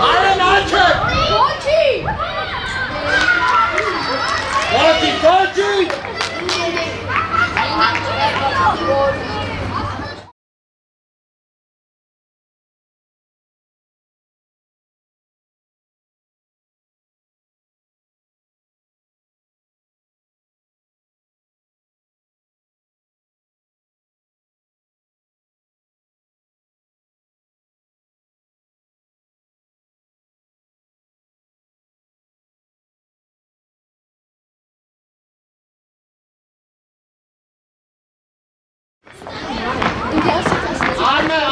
Allen Archer! Kochi!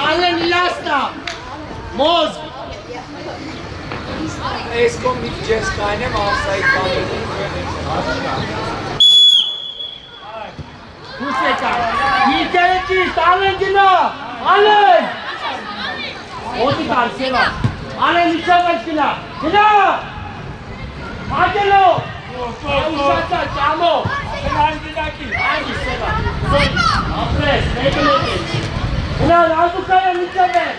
Allen Ilasta! Moz! Eskom biteceğiz kainem alsaydı Kuseka! Yikereçist! Allen Gina! Allen! Otikar Seva! Allen Isabel Gina! Gina! Angelo! Usata! Chamo! Andy Seva! Apres! Megalete! Gina! Azukaya Isabel!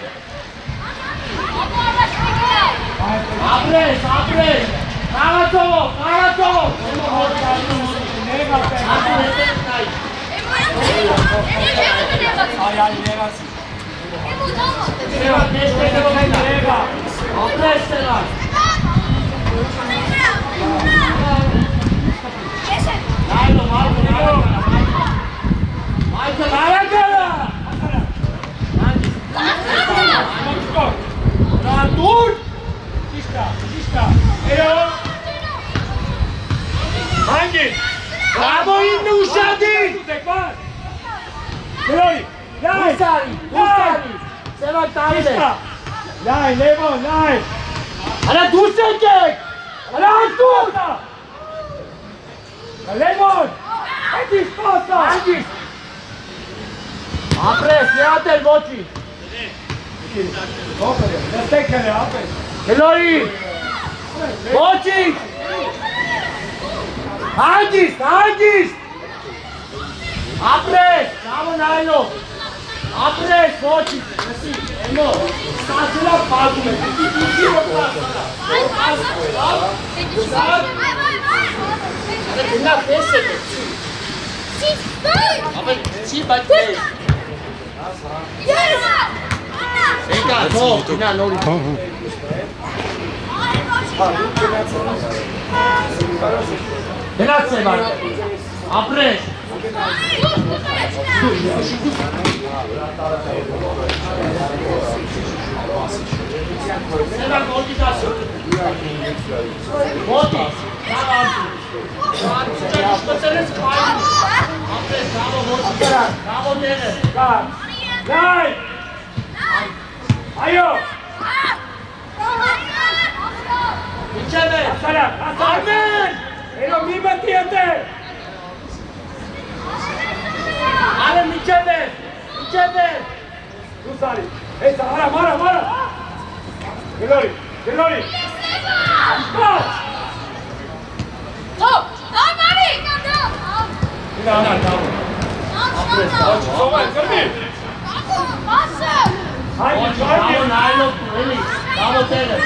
Apres! Apres! Karatovo! Karatovo! Hangi? Bravo inne uşadı! Loi! Dai! Usari! Usari! Seva Tavile! Dai, Lemon, dai! Hala Dusekek! Hala Antun! Lemon! Hadi spasa! Hangis! Apres! Leatel Voci! Destekle abi. Kelori! Voci! Hangis! Hangis! Apres! Bravo Nailo! Apres! Voci! Assim! Emo! Sasila Pagume! Ina pesete! Ama si batte! Venga, no! Ina no! Grazie Marco! Apres! Seba Goldi Tasso! Goldi! Bravo Nene! Dai! Ayo! İçeri! Asala! Armen! Elo mi battiate! Alem içeri! İçeri! Tu sali! Ehi, mara, mara! Gelori! Gelori! Stop! No, Soma, fermi! Bravo Nailo! Bravo Tele!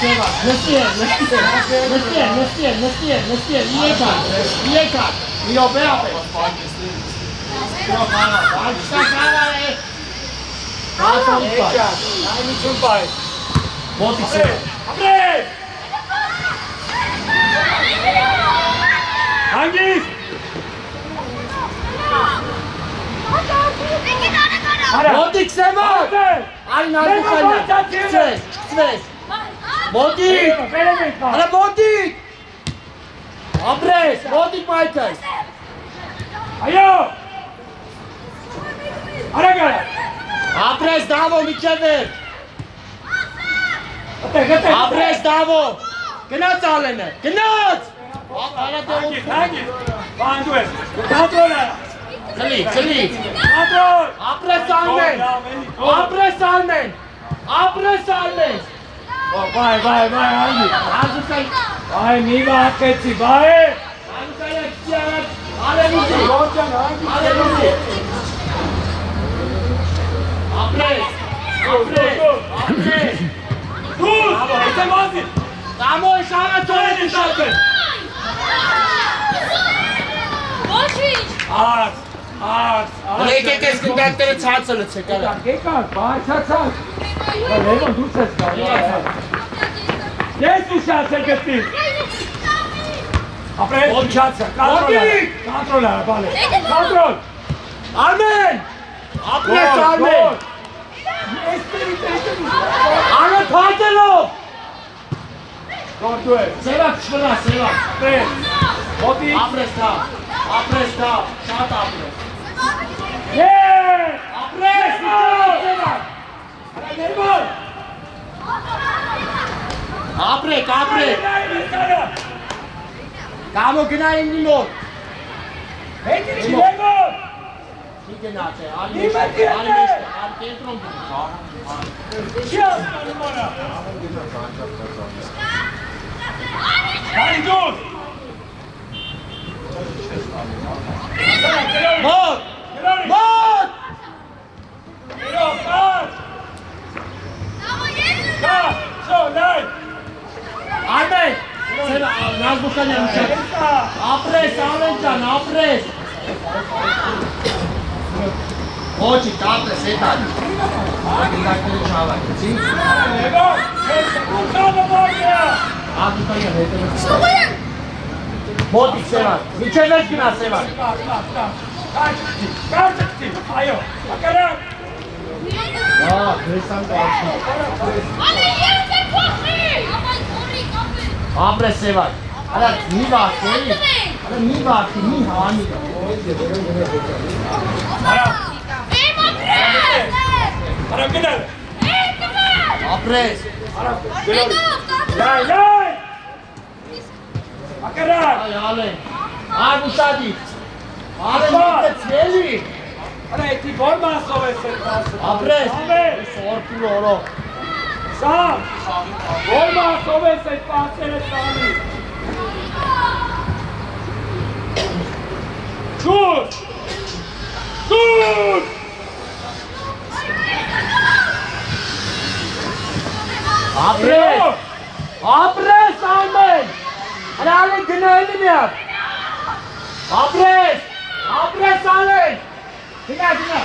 Seba! Nestier! Lijekar! I obeape! Dai, mi sul pai! Botic Seba! Apre! Hangis! Botic Seba! Ai Narukalya! Sve! Botic! Hala Botic! Apres! Botic Michael! Ayo! Aragala! Apres Davo Michever! Gata! Apres Davo! Gnaț Alene! Gnaț! Hangis! Bandues! Controla! Căli! Control! Apres Almen! Apres Almen! Apres Almen! Vai, Hangis! Ajută-i! Vai, mi va căți, vai! Ajută-i acția! Ալենուզի, Ջորջան, հանգիստ։ Ալենուզի։ Ապրես, ապրես, ապրես։ Դուր, հետը մազի։ Կամոյ շաղը ծորեն շաղը։ Արդ, Եկեք ես գնդակները ծացը լցեք արա։ Եկակ, բացացակ։ Լևոն դուրս ես կա, ես ուշացը գտի։ Ապրես ուշացը, կատրոլ արա, բալե, կատրոլ։ Արմեն, ապրես Արմեն։ Արմեն պարտելով։ Կորդու է։ Սևակ չվրա, սևակ։ Ապրես, հոտի։ Ապրես դա, շատ ապրես։ Ապրես, Սևակ։ արա ներմոն։ Ապրեք, ապրեք։ Կամո գնա իննի մոտ։ Հետի չի ներմոն։ Չի գնաց է, արի Իմը մեջտը, դիետ արի է։ մեջտը, արի կենտրոն բուր։ Չի ասանում արա։ Հարի դուր։ Մոտ, մոտ։ Երով, պար։ Կա, շո, լայ։ Արմեն, Նազբուկանյան ուշեք։ Ապրես, Արմեն ջան, ապրես։ Ոչի, կապրես, հետ ալի։ Ագնդակները չհավակեցի։ Երով, ես ուտանը բարգեա։ Ագնդակյան հետը։ Մոտիկ Սևան, միջև ես գնա Սևան։ Կարճկտի, այո, ակարակ։ Հրեսան կարչի։ Ապրես Սևան։ Արա մի վարդի, արա մի վարդի, մի հանի։ Արա գնալ։ Ապրես։ Լայ, լայ։ Ակարակ։ Այ ալեն, այ ուշադի։ Արեն միտը ծելի։ Արա էտի որ մասով ես էլ կասը։ Ապրես, Ամեն։ սորտուր օրո։ Սամ, որ մասով ես էլ կասերը տանի։ Շուր, շուր։ Ապրես, ապրես Արմեն։ Արա ալեն գնայլի միակ։ Ապրես, ապրես ալեն։ Գնա, գնա։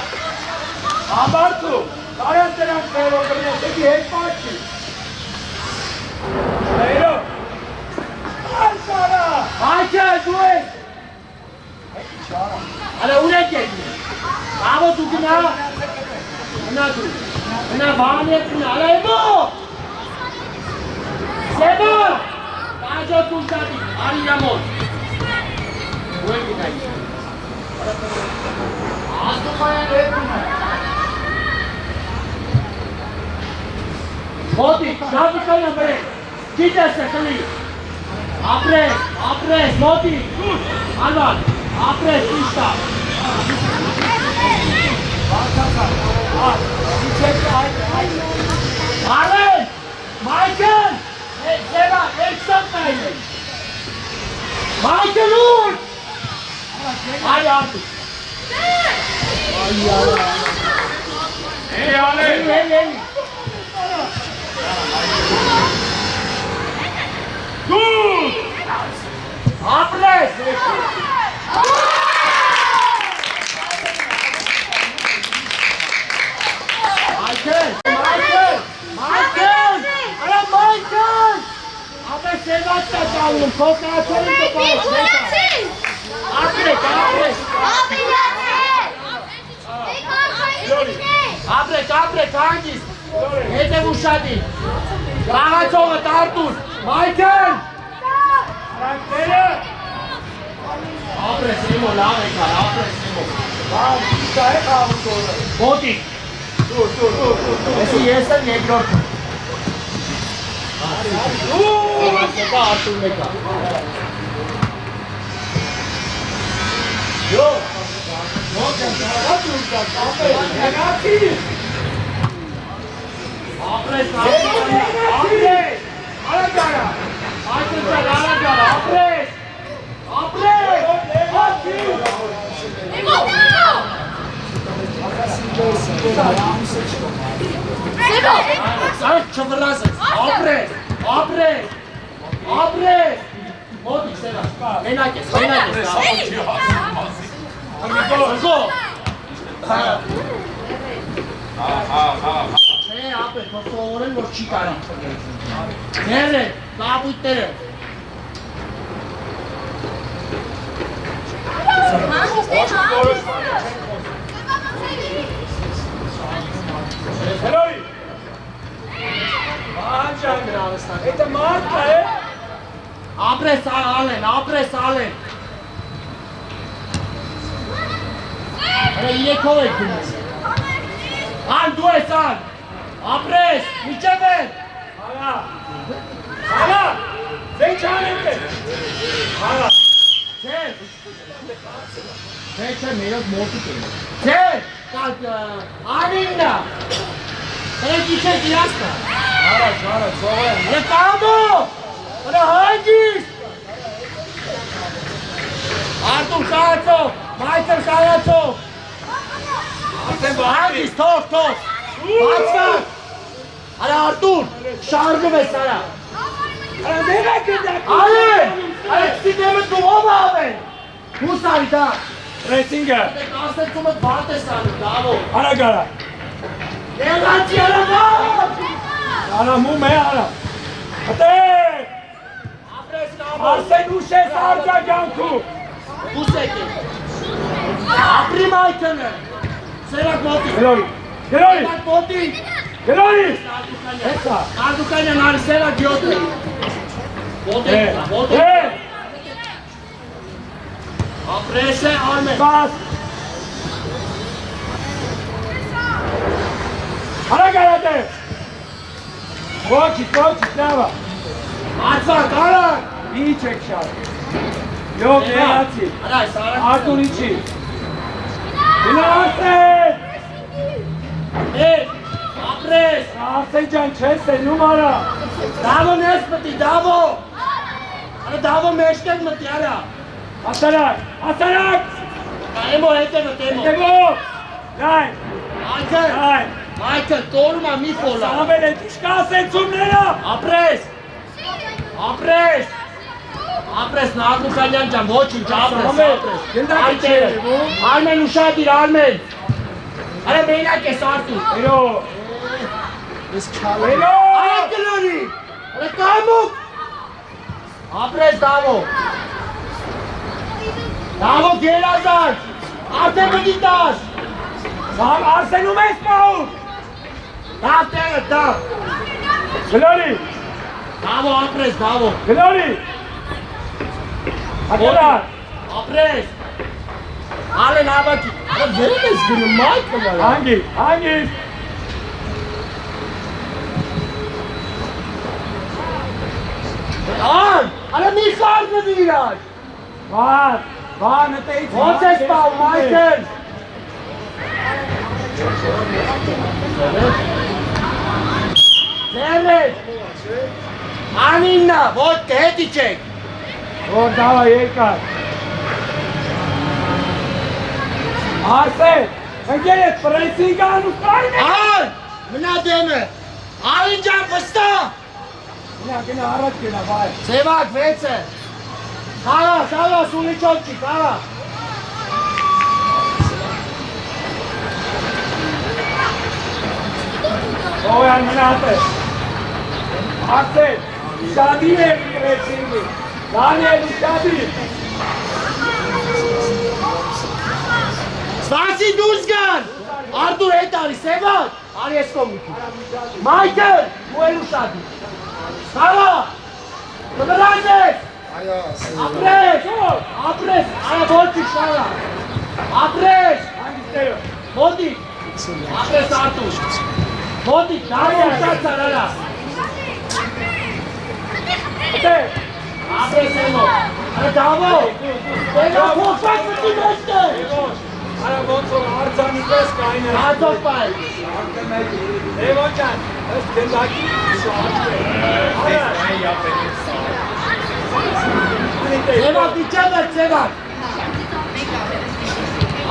Ամարտու, կարան տրան կերո գրնես, էկի հետ պաչի։ Լեյրո, ալշարա։ Այջը դու ես։ Արա ունեք ես։ Ավո դու գնա։ Գնա դու։ Գնա բանի ես գնա, արա էմո։ Սևան, կաջոտ ուշադի, արի նամոտ։ Ու են գնայի։ Աստուպայան հետ գնա։ Մոտիկ, շապիկայան բրեք, ճիտ ես է կլի։ Ապրես, ապրես, մոտիկ, անվան, ապրես, իշտա։ Արեն, Մայքեն, Սևա, էքսատ նայնեն։ Մայքեն ուր։ Այ արդու։ Էի ալեն։ Դուր։ Ապրես։ Մայքեն, Մայքեն, Մայքեն, արա Մայքեն։ Ապրես Սևաց է տալում, կոկացել են կպարս։ Ապրեք, ապրեք։ Ապրեք, ապրեք, հանգիստ։ Հետև ուշադի։ Կաղացողը տարտուր։ Մայքեն։ Արանքները։ Ապրես իմո, լավ է կար, ապրես իմո։ Դա է խաղում տորը։ Մոտիկ։ Դուր։ Եսի ես եմ երկրորդ։ Սեկա արտուրն է կա։ Յո, ապրես, ապրես, արագարա, ապրես, ապրես, ապրես, Սարք չվրազես, ապրես, մոտիկ սերա, մենակ ես, Զգո, չէ ապեր, որ սովորել, որ չի կարա, ներ է, կապույտներ է, Հերոյ, это Марка, ապրես ալեն, Հրե իրեքով եք գնես, ան դու ես ան, ապրես, միջև են, Ալա, զենք անենք է, չէ, մերոք մոտիկ են, չէ, անիննա, հրեք իչեք իրասնա, Առաջ, սովեն, հրե կամո, հրե հանգիս, Արտուր շարացով, մայթր շարացով, հանգիս, թող, բացվակ, հրե Արտուր, շարնում ես արա, դեղա կդակ, Ալեն, այստի դեմը դու ով ավեն, հուս արի դա, ռեսինգը, ասեցումը բատ ես անում, դավով, արագարա, Եղացի արավավ, արամում է արա, հտեր, ապրես կամով, Արսեն ուշ ես արջագանքու, հուս եք է, ապրի մայթընը, սերակ մոտի, Հերոյ, սերակ մոտի, Հերոյ, Արտուկանյան արի սերակ յոտ է, մոտի, ապրես է արմեն, բաս, արագարա դեր, ոչիք, նավա, Ացվակ, արակ, ինչ եք շար, յոք երացի, Արտուր իչի, գնասեն, ապրես, Արսեն ջան չես էնում արա, դավո ներս մտի, դավո, դավո մեջտեղ մտի, արա, ասարակ, Եմո հետ է մտեմո, եկեվով, նայն, Մայթը, տորումա մի պոլա, ամել է տիշկա ասենցումները, ապրես, Նաղդուկանյան ջան, ոչինչ, ապրես, Արմեն ուշադիր, Արմեն, Արե մենակ ես Արտուր, հերո, Արե կլորի, Արե կամուկ, ապրես Դավո գերազար, արդեն մտի տաս, Արսենում ես պահում, դավ տեղը, դավ, գլորի, Դավո ապրես, Դավո, գլորի, հատորար, ապրես, Ալեն հավաքի, Արե վերն ես գնում, մայթը վարա, հանգի, Արե մի խարնվի իրար, վան հտեից, ոնց ես պահում, Մայթեն, Ձերնես, անիննա, ոտքը հետ իչեք, որ դավա երկար, Արսեն, ընկեր ես պրեսինգ անում կային է, Ան, մնա դեմը, Արին ջան վստա, գնա առաջ գնա, վայ, Ձևակ վեցը, Խաղա, սունիչոք չի, խաղա, Օյան մնատ է, Արսեն, շադի է պրեսինգի, Դանիել շադի, Սպասի դուրս գան, Արտուր հետ արի, Սևակ, արի ես կոմիկի, Մայթր, ու էլ ուշադի, խաղա, կվրան ես, ապրես, արա ոչի շաղա, ապրես, մոտիկ, ապրես Արտուր, մոտիկ, դարի ուշացար արա, ապրես եմո, արա դավո, դենա փոխակ մտի մեջտեղ, Արա ոնց որ արձանի պես կային է, հացով պայ, Եվոն ջան, ըստ գնդակի Սևակ իջավ էր, Սևակ,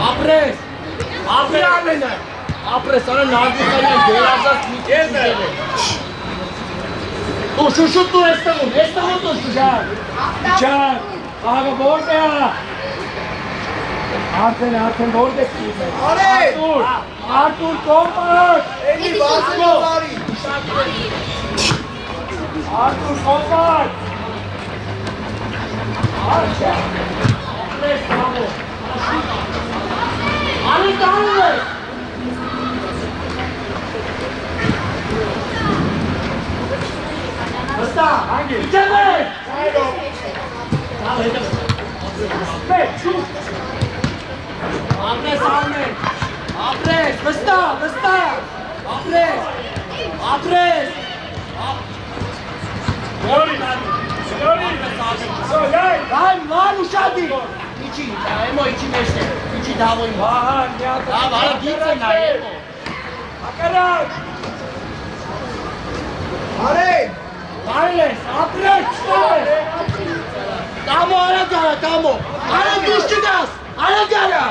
ապրես, ապրի ամենը, ապրես արա նարդուկային գերազած մի կեզ է։ Դու շուշուտ դու եստեղում դու շուշան։ Իչան, աղա որդ է աղա։ Արդեն որդ է կիզ է։ Արտուր կոմպար։ Էլի վազելու բարի։ Արտուր կոմպար։ Արշա։ Ապրես կամո։ Անի տանում է։ Վստա, իջեմ է։ Ապրես արմեն, ապրես, վստա, ապրես, Վան ուշադի, իչի, էմո իչի մեջն է, իչի դավոյին, վարը գիծ է նա էմո, ակարակ, Արեն, բարելես, ապրես, չտավես, տամո արագարա, տամո, արագ դուս չգաս, արագարա,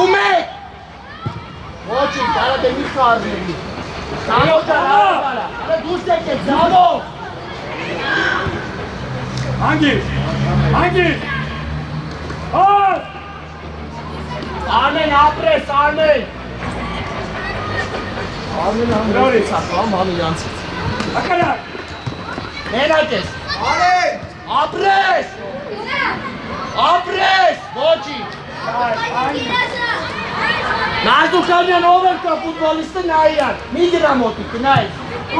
ու մեկ, ոչին, կարա դե մի խարների, տամո կարա, արագ դուս եկեք, տամո, հանգիր, Արմեն, ապրես, Արմեն, Լորի, համիրանցից, ակարակ, մենակ ես, Արեն, ապրես, ոչին, Նարդուկանյան ով էր կա ֆուտբոլիստը նայյան, մի դրամոտի կնայ,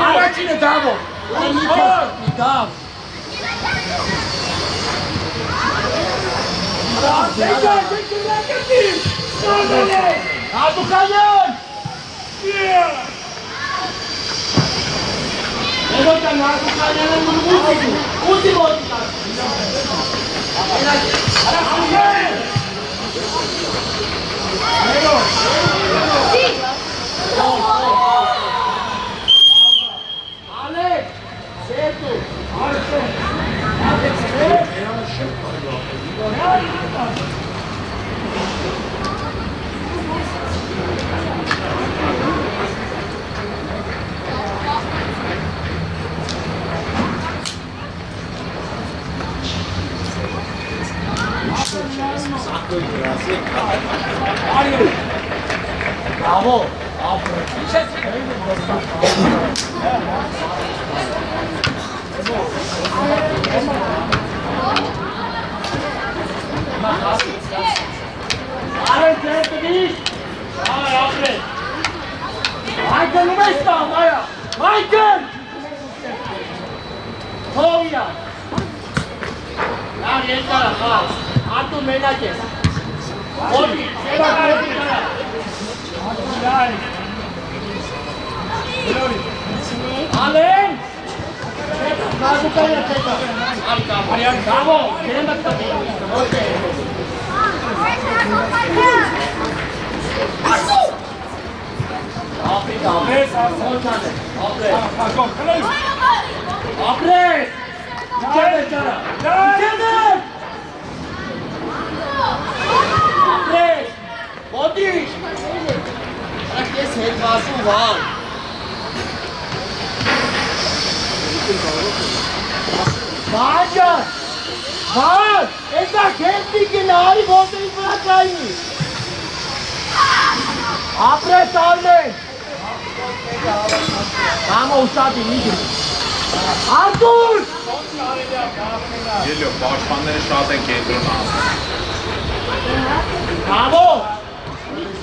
առաջինը դավով, մի կոստի դավ, Նարդուկանյան, Ego ka Nardukanyանը ուտի մոտի կար, Ալեք, սետու, արշեն, Bravo, Arın tersi değil. Ay aferin. Michael Umesta, Maya. Michael. Tovia. Ya yeter ha. Artu menak et. Odi. Bak odi kara. Alen. Nardukanya tekrar. Aryan bravo. Senin bak tabii. Okay. Apres, apres, İçeride cara, İçeride. Apres, body. Bak ye sevdası var. Var. Eza kendi kinari bozdayı bırakayım. Apres almayın. Ama uçağı değil. Artur! Geliyor, başkanları şahsen kendini Bravo!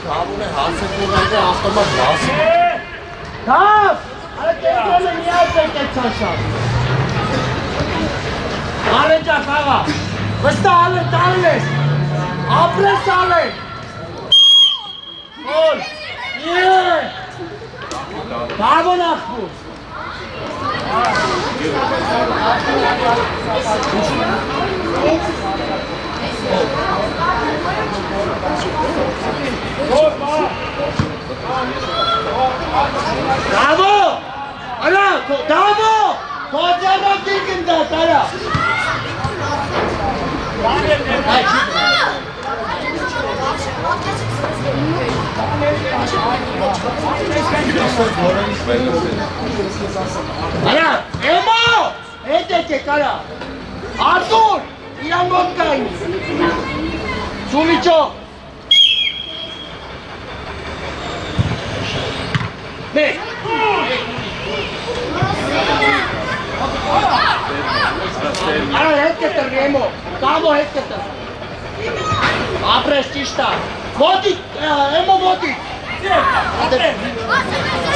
Bravo ne hasıl kullandı haftamak lazım. Tamam! Hadi kendine niye alacak çalışan? Alacak hava. Vısta alın, tanrınız. Apres alın. Gol. Yeah! Bravo Nakbu! Bravo! Ana! Bravo! Kocaman dilginde sana! Արա, Էմո, հետ եկեք, արա, Արտուր, իրան մոտ կային, Սուլիչո, մեկ, արա հետ կտրվի, Էմո, կամո հետ կտրվի, ապրես ճիշտ է, մոտիկ, Էմո մոտիկ,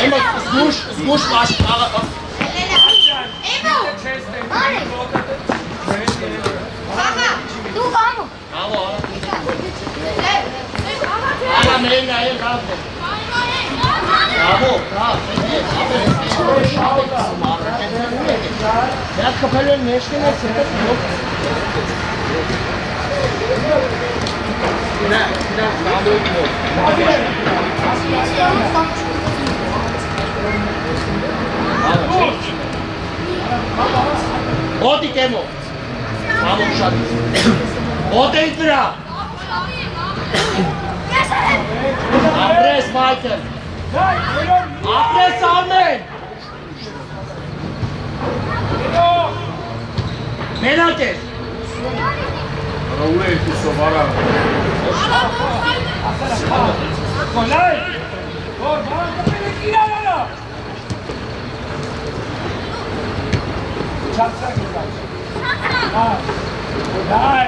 Էմո, զգուշ մաշ, Emo! Mare! Baba, tu vamos! Alo, Ala meyna el kaldı. Bravo, bravo. Ya kapalı neşkine sıkıp yok. Biraz daha yok. Odi Kemo. Bravo uşak. Odi İdra. Andres Michael. Andres Armen. Penalty. Raul è più sovara. Kolay! Gol, bana kapıyı kiralala! Çatsa güzel. Ha. Kolay!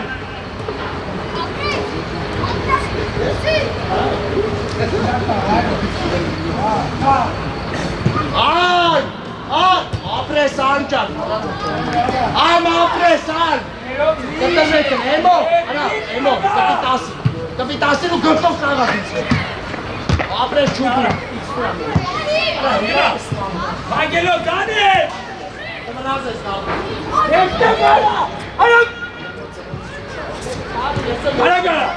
Ay! Ay! Apres Ancan. Ay, apres An. Kapitazete, Emo. Ana, Emo, kapitasi. Kapitasi nu gırtlok kavga etsin. Apres çukur. Lan geliyor Dani! Hemen hazır kaldı. Bekle bana! Anam! Bana gel!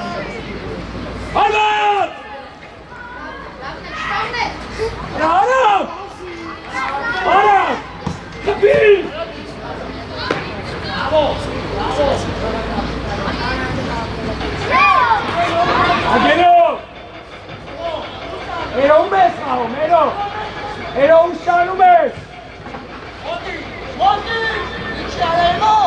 Hayvan! Anam! Anam! Kapıyı! Bravo. Bravo. Agelo! Era un mes, Mao, mero! Era un sano mes! Odi. Odi. İçeri Emo.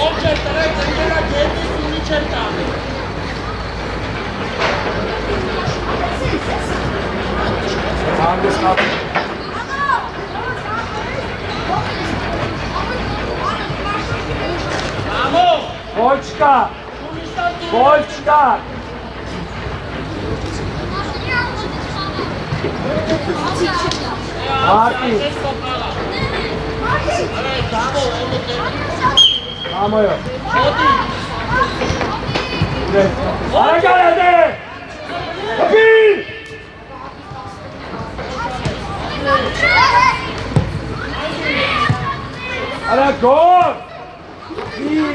Olce tre prendere gente in cercare. Bravo. Bolçka! Bolçka! Martin! Vamos yo! Bana gel hadi! Kapıyı! Ala gol! İyi!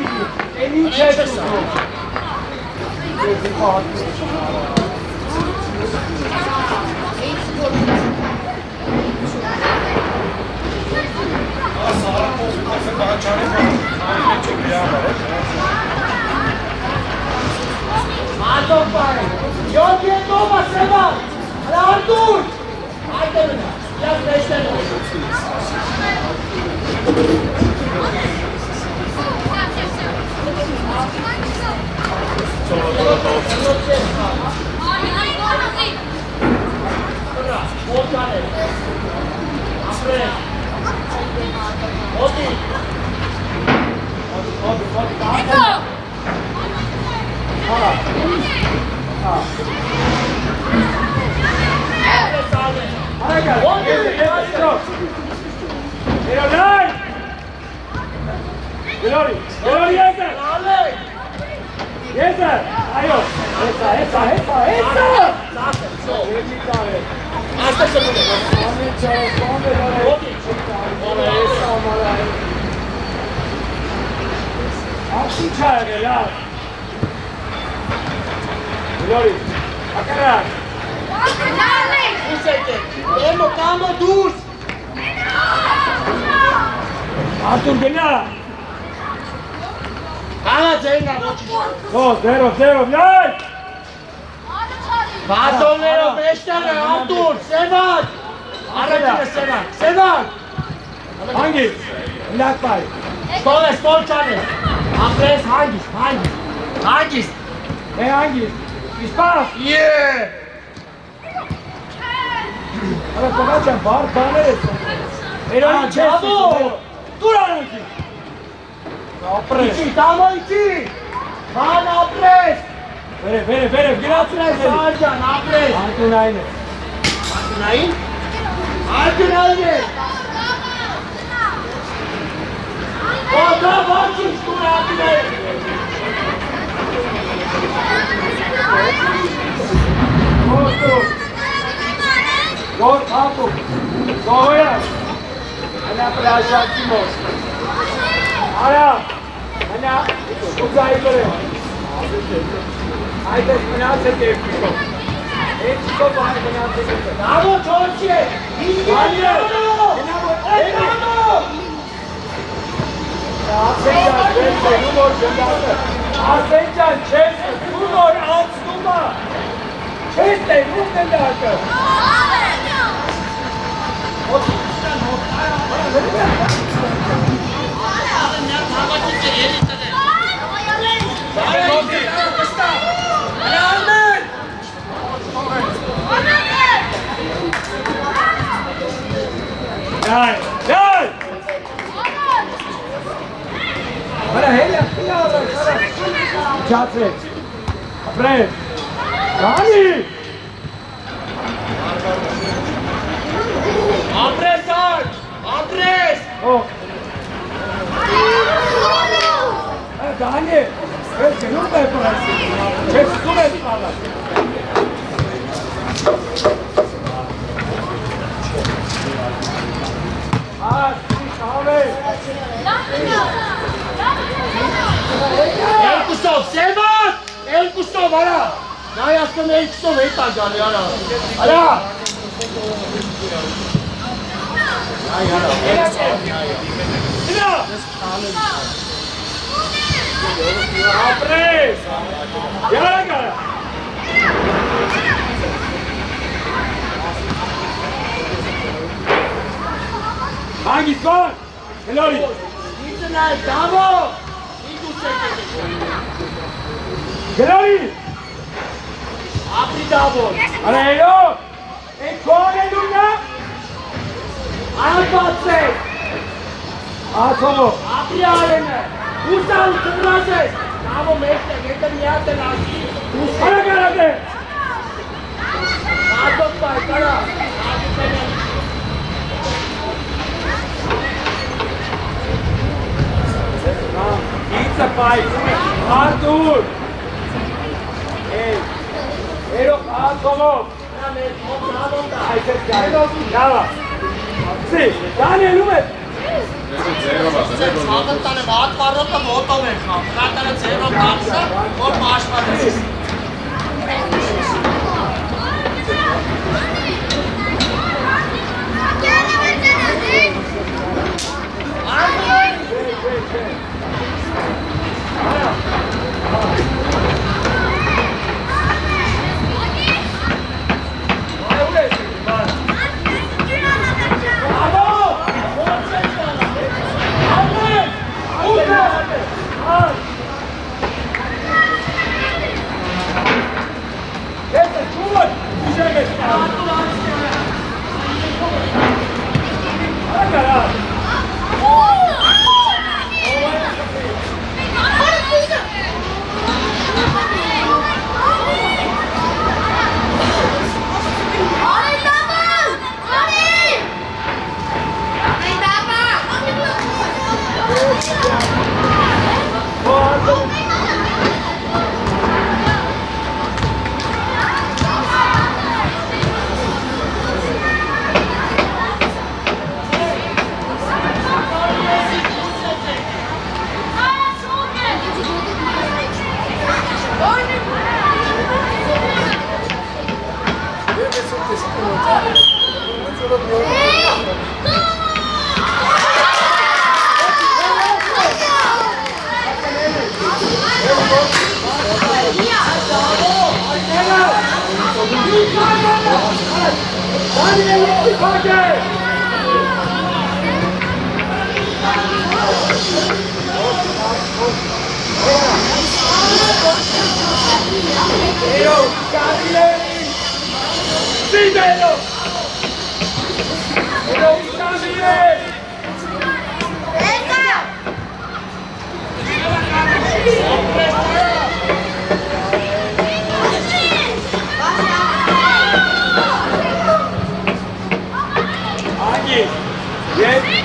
En iyi çeşit! Artur pare. Yok yendo basema. Artur. Artur. Ya beşten. Gelori, yeter! Yeter! Ayo! Esa! Hasta se pone. Akşam çağırdı ya. Լորի, ակարակ։ Դուրս եկեք։ Եմո կամո դուրս։ Արտուր գնա։ Կանա ձերնա ոչինչ։ Զերով, լայ։ Բատոններով մեջտեղը Արտուր, Սևան։ Առաջինը Սևան։ Հանգիստ, մնակ բայ։ Ստոլ չանես։ Ապրես հանգիստ։ Հանգիստ, իսպաս։ Արա տղաչան բաներ ես։ Երանի չես դուր արանքի։ Ապրես։ Իչի, տամո իչի։ Ման ապրես։ Վերև, գնացրես։ Սարջան, ապրես։ Արտունային է։ Արտունային է։ Ոտա ոչինչ դուր արտունային։ Գոր թապուկ, գողոյա, հնա պրաշակի մոս, արա, հնա ուզայի բրե, այդես մնաց է կերպիկով, էդ չիկով բանը մնաց է կերպիկով, Նամո չորչի է, Ասենջան չես նոր անցնում է, չես տենում գնդակը, Dai! Para helja, Čatrec! Apred! Dani! Ապրես արդ, ապրես։ Dani! Vezi că nu te părăsi! Ce spuneți, Pana? Երկուսով, Սևան, երկուսով, արա։ Նայ ասկում երկուսով հետա գալի, արա։ Արա։ Սինա! Ապրես! Յարա գարա! Հանգիստ կոն! Հելորի! Իծնայ, դավո։ Իդուս եկեք։ Հելորի! Ապրի դավո։ Արա հելո! Են կոն է դունյա? Անպացեք։ Աթոմո! Ապրի արենը։ Ուսան կմրած ես։ Դավո մեջտեղ, ետը միատ են ասի։ Արա գարատ է! Ատոք պայ, կարա։ Իցը պայքում է, Արտուր! Երող աթոմով! Այսպես գայլով, լավա! Սի, դանելում է! Ցավը տանը վատ վարոտը ոտով են խամ։ Հրատանը ձերով դարձը, որ մաշված ես։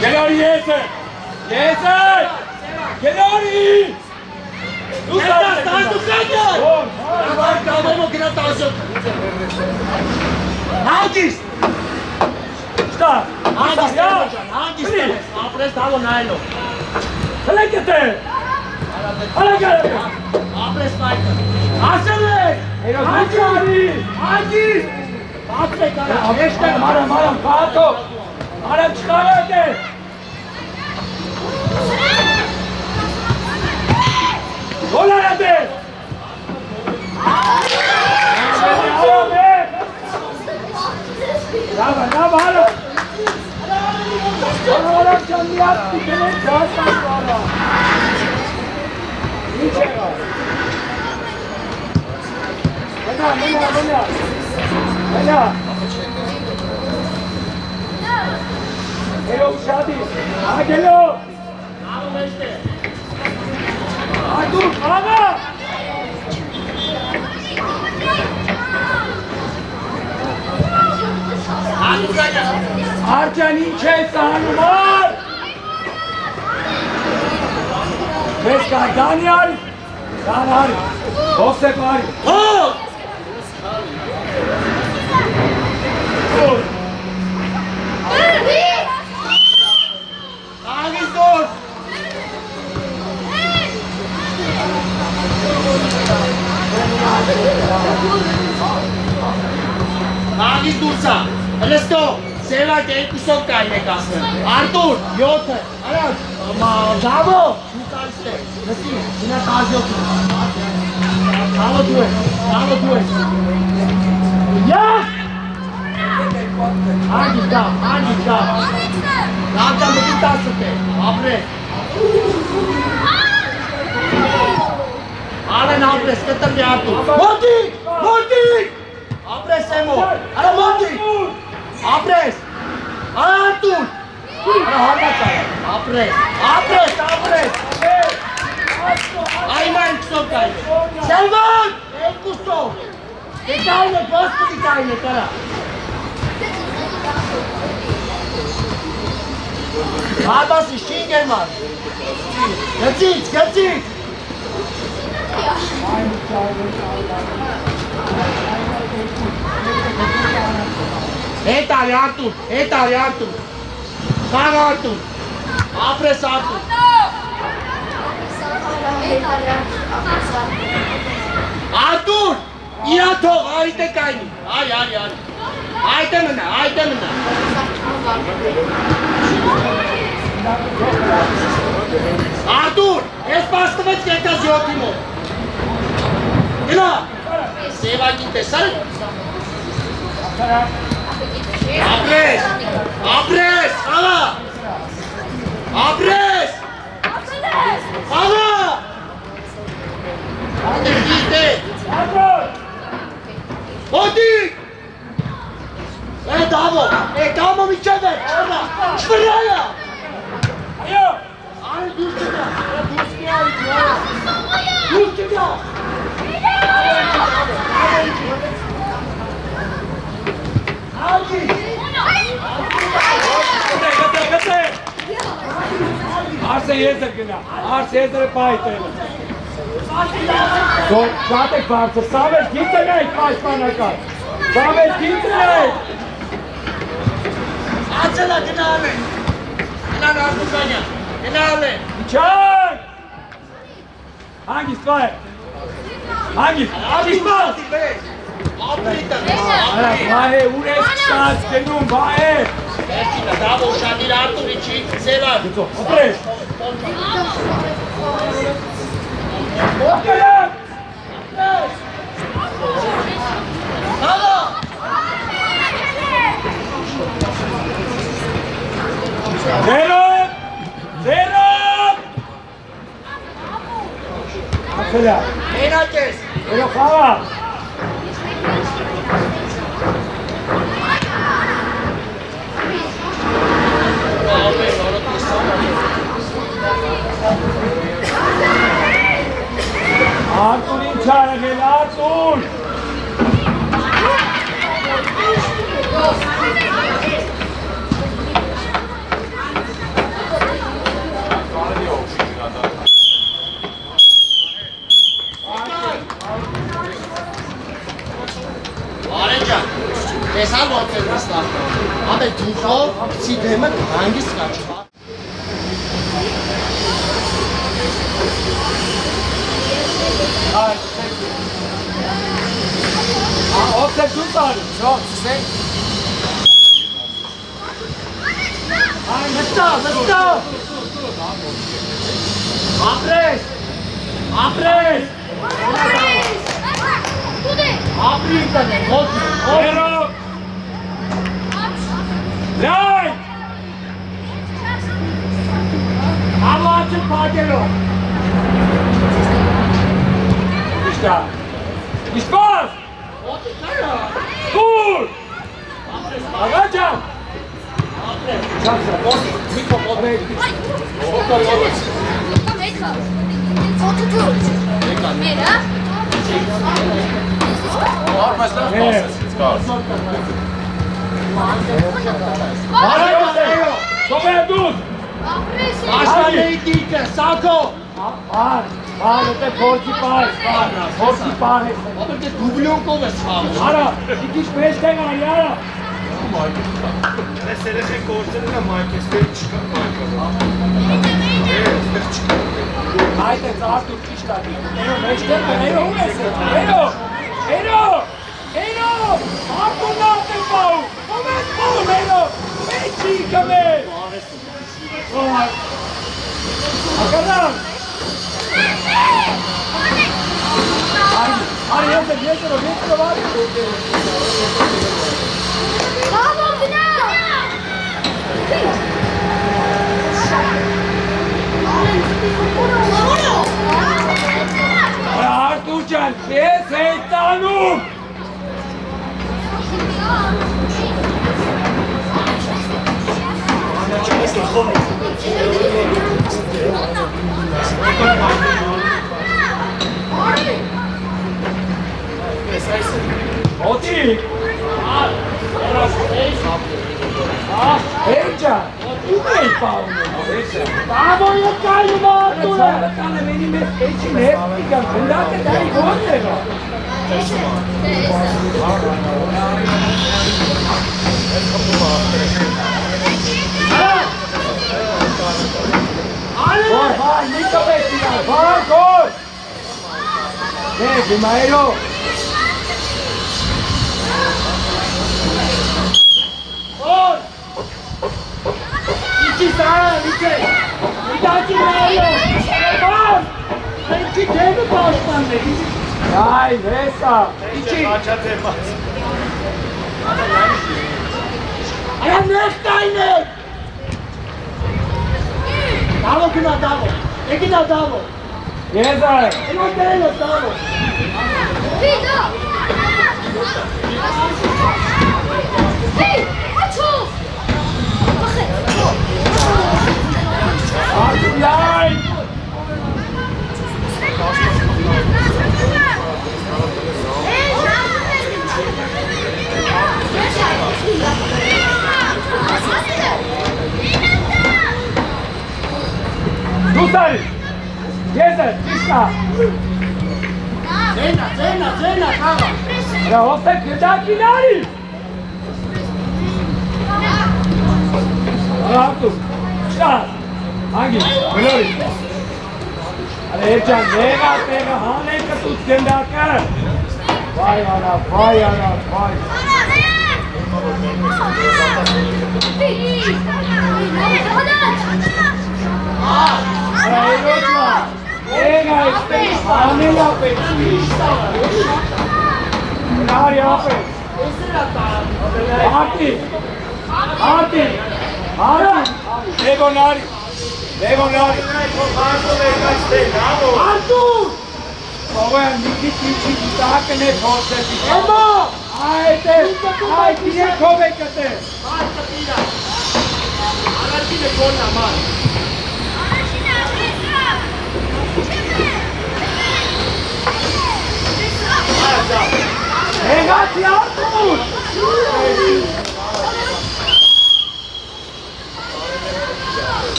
Gelori jese! Jese! Gelori! Stai tu cagno! Vai, calmo che non taglio. Hangis! Sta! Hangis! Apre stavo nailo. Harekete! Hareket! Apre spike. Asale! Hangis! Apre kara. Geçte maram pato! Maram çıkardı! Gol aradı! Bravo, hala! Hala canlı yaptı, demek zaten sonra. İyi şey var. Bana. Hello, Shadi. Hello. Dur, ama. Arjan'ın kesanı var. Pesca, Daniel. Bosek var. Oh! Dur. Hangis dur! Hangis dursa! Alesto! Seva ke kusok kaine kasne. Artur! Yote! Ara! Bravo! Şutariste! Nasıl? Yine tarzı yok. Bravo due! Ya! Hangis da! Raja mungkin tak sete. Apres. Alan apres ketar dia tu. Monti! Apres semo. Ada Monti. Apres. Artur. Ada hormat saya. Apres. Ayman sokai. Selvan. Kusto. Dikayne post dikayne kara. Hadas işin gelmez. Geçit. Etari Artur. Kaga Artur. Apres Artur. Artur! İyato, ayte kayni. Ay. Ayte mına. Artur! Es bastăvăți că e ziotimo. Ila! Seva ginte sal. Apres! Ala! Unde ginte? Odi! Damo mi cede! Șvârâia! Ayo! Are dușcă-mea! Găte! Arse yeter günah. Arse yeter paytayla. Zaten varsa Samet gitme kaç bana kaç. Samet gitme. Açala diname! Diname Artukan'a! Diname! Çay! Hangisi var? Hangisi? Hangisi? Ապրիտը։ Արա, վայ, ուր ես կած գնում, վայ։ Վերջինը, դավո, շատիր Արտուրի չի, Սևան։ Ապրես։ Ոտկերակ։ Դավո։ Ձերոտ, ձերոտ։ Ախելա, Մենակ ես։ երո խաղա։ Արտուր ինչ արագել, Արտուր։ Արեջան, տեսար ոնց է նստակում։ Ամե դուխով պցի դեմը հանգիստ կաչվա։ Ով է դու տարի, շոք, Սեն։ այ նստա, նստա։ Ապրես, ապրես։ Ապրիտը, ոտի, Երո։ Լայ։ Ամաչը պագելով։ Իշտա, իշպաս։ ոտի կարա։ Կուր։ Աղաջան։ Չասա, Ոտի, միկո ոտի։ Արայո, սոբեր դուս։ Աշխանեի դիկը, սակո։ Ար, դե փորձի պահ, փորձի պահ։ Ապր դե դուբլյոնկով է սխալում։ Արա, իքիչ մեծ տեն արի, արա։ Ես երեխեք գործել եմ այք, ես տեր չկա Այդ է ծարտուր ճիշտ ատի։ Էրո, մեծ տեն, էրո, ուր ես է, էրո, արտուն նատ է պահում, ով ես պահում, էրո, մեջի կմեր։ Ակարամ։ Արի, եսերով, արի։ Արտուր ջան, ես էի տանում։ Ոտի։ Էի ջան, ուր էի պահում։ Բավո եկայում Արտուրը։ Կանը մենի մեզ էջին հետ միկան, գնդակ է դարի գոտ եղա։ Vai, mica pettina, vai, gol! Vedi, Maero! Gol! Ichi sta, Ichi! Ichi Maero! Gol! Ichi deve postare! Dai, resta! Ichi! Aia nestaine! Davo che non davo! E chi non davo? Yes, e non te lo davo! Vito! Ehi, faccio! Dai! Tu stai! Yes, Krishna! Cena, cava! Ora, osta che da kinari! Aratu! Start! Angi, Melori! Are, Jan, pega, hane ka tu genda kar! Vay ana, vay ana, vay. Rayotla. Ega este, Anela Peti. Nari ape. Arti. Lego Nari. Artur! Ovo je Niki tako ne posjeti. Emo! Ajde, nije kovekate. Marca tira. Ara tine konna, Mar. Ragazzi, Artur!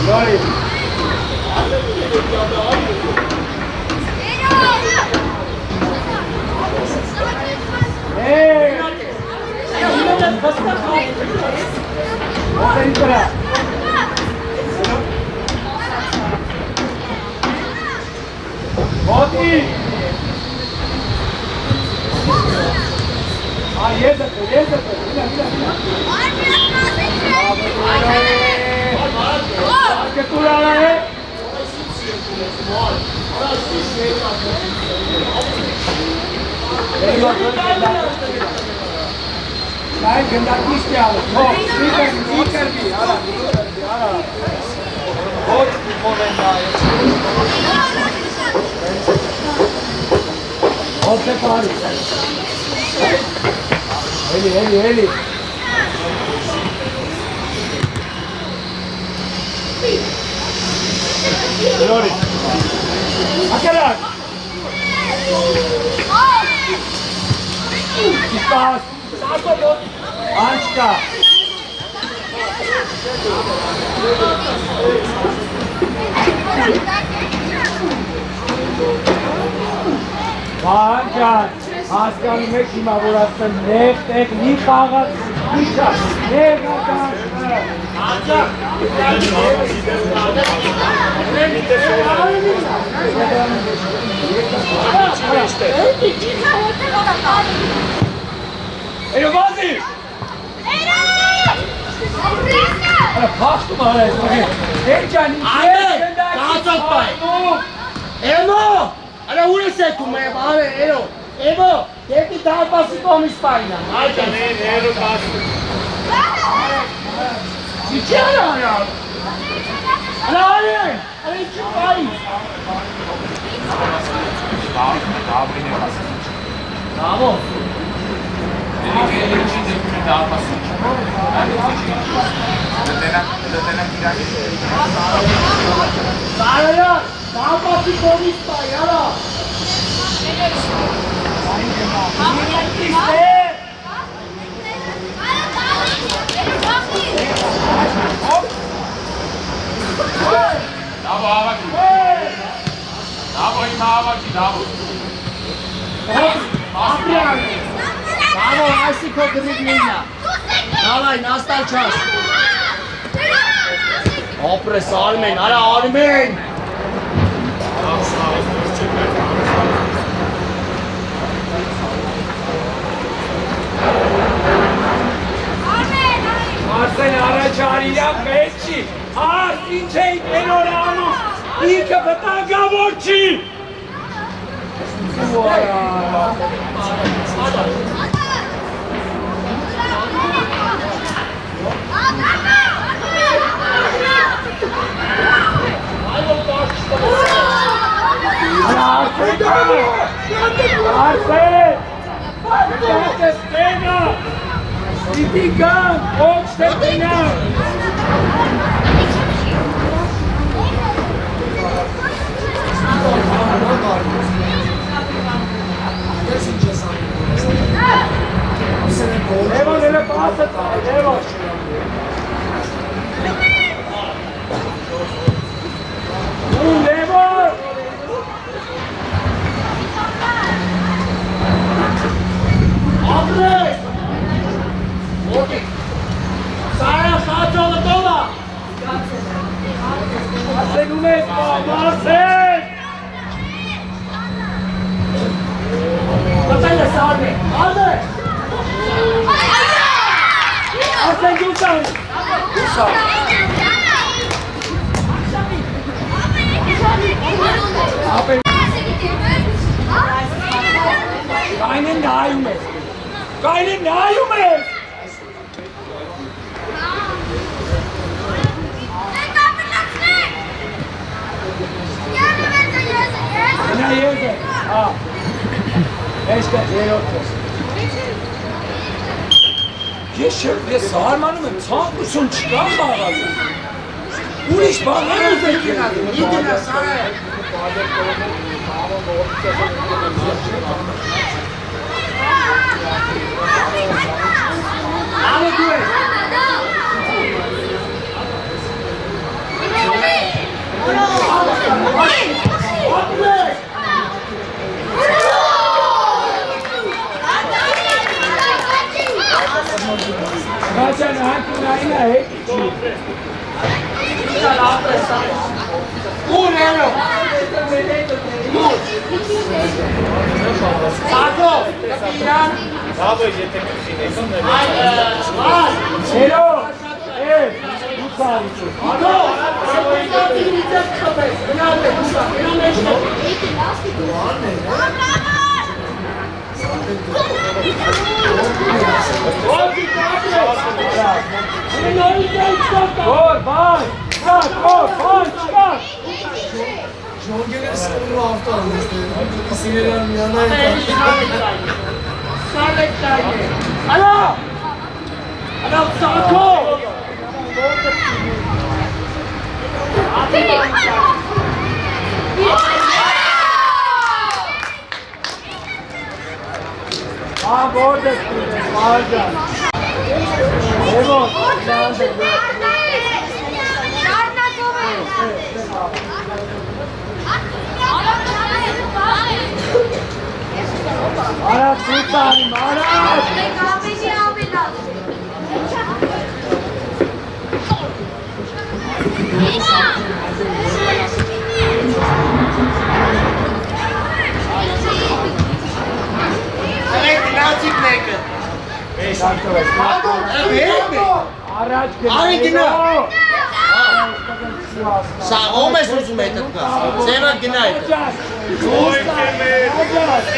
Lori. Hey! Moti! Jezete. Che tu la Dai, che da qui stiamo. No, Icardi. Ara. Oggi può andare. Oltre pari. Eli. Lori. Akela. Ci sta. Ančka. Ančka. Aslan Mekima burası neftek nikagat nişa negagat. Anca. Elo bazi. Pastu mare. Gençani. Ane. Kaçak bay. Emo. Ara une secum Ero. Emo. Deve dar para se comer espalha. Ai, também, eu passo. Se tira, olha. Olha, a gente vai. Bravo. Olha, dá para se comer espalha. Bravo, Asiko Griglinja. Давай, настал час. Opres Armen, ara Armen. Arsene araçlarıyla Becci. Arsinçey Penoramus. İyi kapatan Gavorçi. Arsene! Arsene Stena! Itigan! Okstetina! Levo nelle passe, levo! Levo! Andres! Okay. Sara, Sato, Latola! Segunda Ալիզան։ Ուսա։ Ապեր։ Կայնեն նայում ես։ Կայնեն նայում ես։ Նա ես է։ Էստե երոտ ես։ Ես սահարմանում եմ, ցանկություն չկա խաղալու։ Ուրիշ բաներ ուզեք գնալու։ Իդինա սարը։ Ալը դու ես։ Բացան հանքունային է հետ իչի։ Ուր երո։ Սակո, կպիրան։ Բաբը եթե կշինես Հերո, դու սարից ես։ Ալո, սեպիտատի միցև կպես, գնալ է, դուկա, գնալ է շնապ։ Որ, բան, սակ, որ, բան, չկար։ Ժոնգերը սկրու ավտան ես դեր, սիրելան միանայ Ալո, ալո, սակո։ Որդ ես կուր, մահաջան։ Եվոն, Արադ սուտանի, արադ։ Սրեք գնացիք մեկը։ Առաջ Արի գնա։ գնա։ Սա ում ես ուզում է տպկա։ Ձևը գնա է։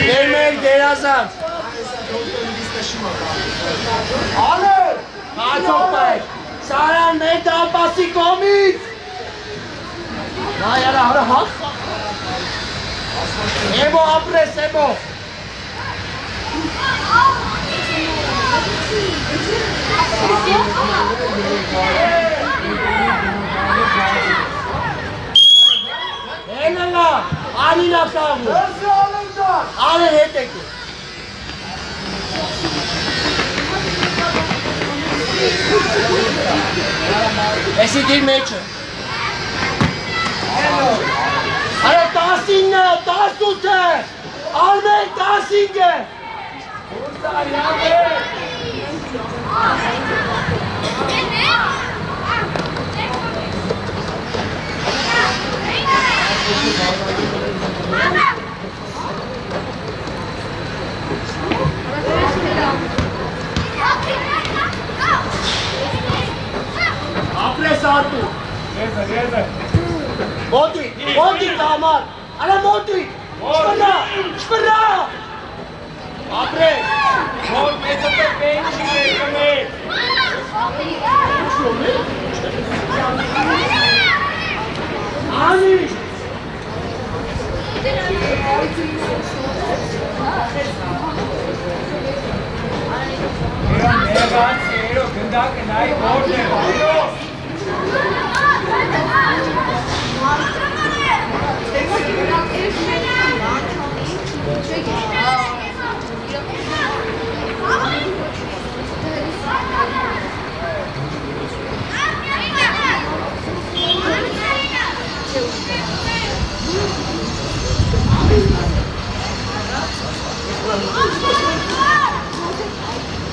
Դեր մեր դերազանց։ Ալեր։ Հացով պայք։ Սարան մեր դալպասի կոմից։ Նա յարա հարը հաք։ Էբո ապրես, էբո։ Հենալա, անիլա կաղու։ Ալեր հետ եք։ Էսի դիր մեջը։ Արա 19-ը, 18-ը, Արմեն 15-ը։ Ապրես արտու։ Մոտի դամար, արա մոտի, շպրա, ապրես։ Որ մեծը պետք չի ներկնել։ Անի։ Երա ներված երո գնդակը նայի որդ է վայրո։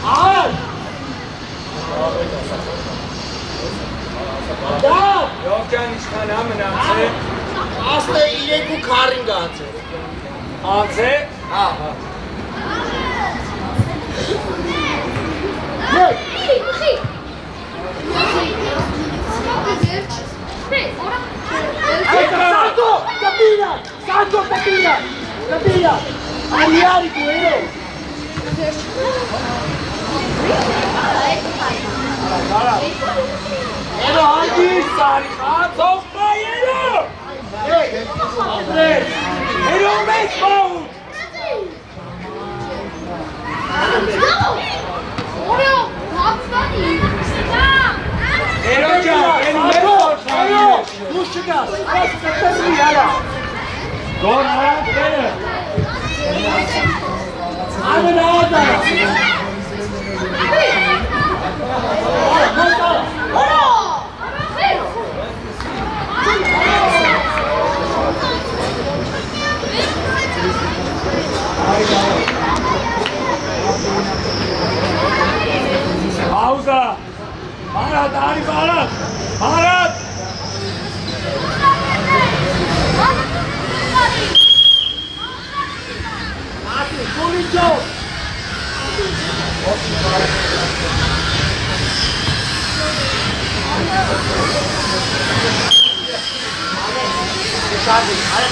Ալ։ Դավ։ Յոքյան իշխան ամնաց է։ 13 քարին գացե։ Անց է։ Հա։ Մեկ։ Capilla! Ariari, cuero! Ero, Andy! Pausa! Marat, Ari, Marat! Marat!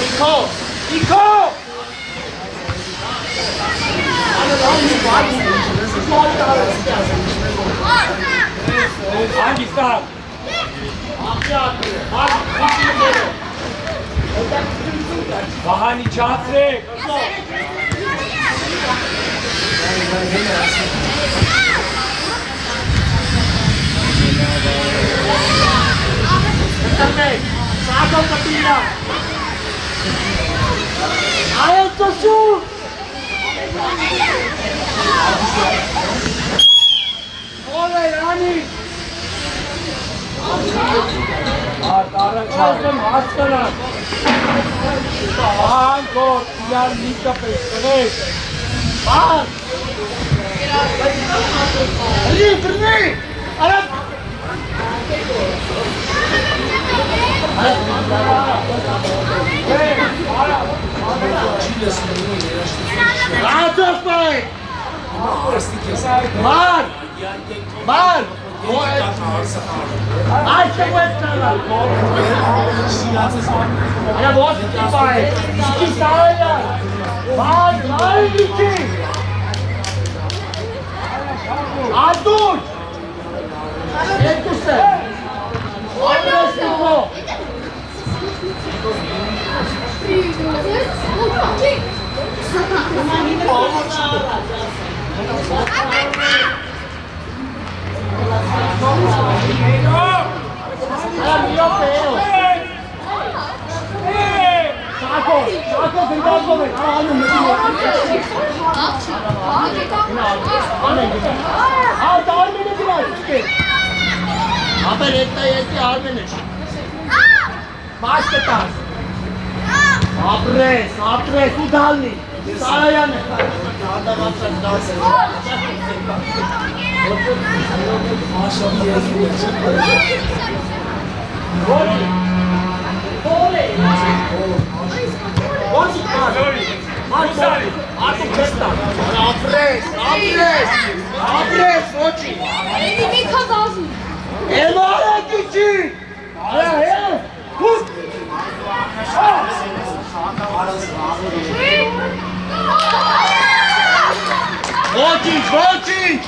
Nico! Nico! Hangi start? Vahani Çatsek! Saco Capilla! Aelto su! Olay Rani! Taran Çatsek Haskana! Vahan Kot! Yar Nika Peştenek! Bahan! Ali, berni! Arap! Rahat ol bay! Bahan! Bahan! Açta bu etkiler! Ya boş bir bay! İki sahaya! Bahan! Bahan iki! Artur! Etkisi! Andres Nico! Saco! Saco, cuidado, güey! Haber etti, harmonisch. Başka tarz. Apres, udalni. Sahaya ne? Apres, oči. Emanet için. Tut. Voltic!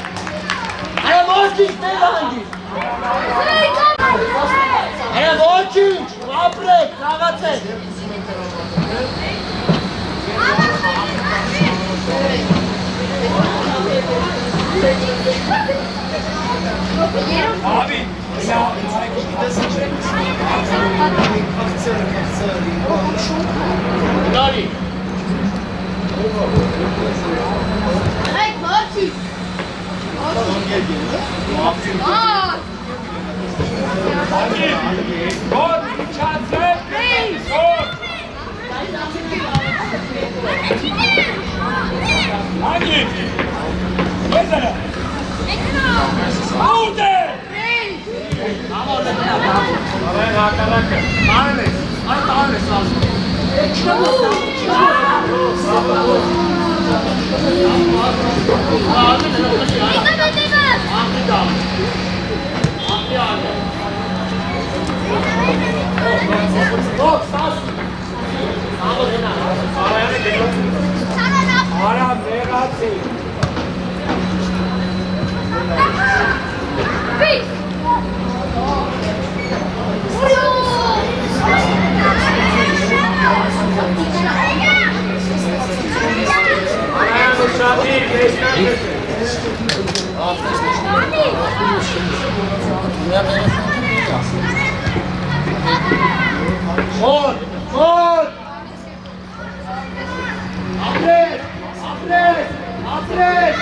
Aia Voltic, ne randi? Aia Voltic! Apre, kravace! Abi! Ya! Dali! Gol! Çatsek! Gol! Hangi? Mesela! Aude! Arnes lazım. Հացի։ Վիտ։ Gol! Gol! Apres! Apres! Apres!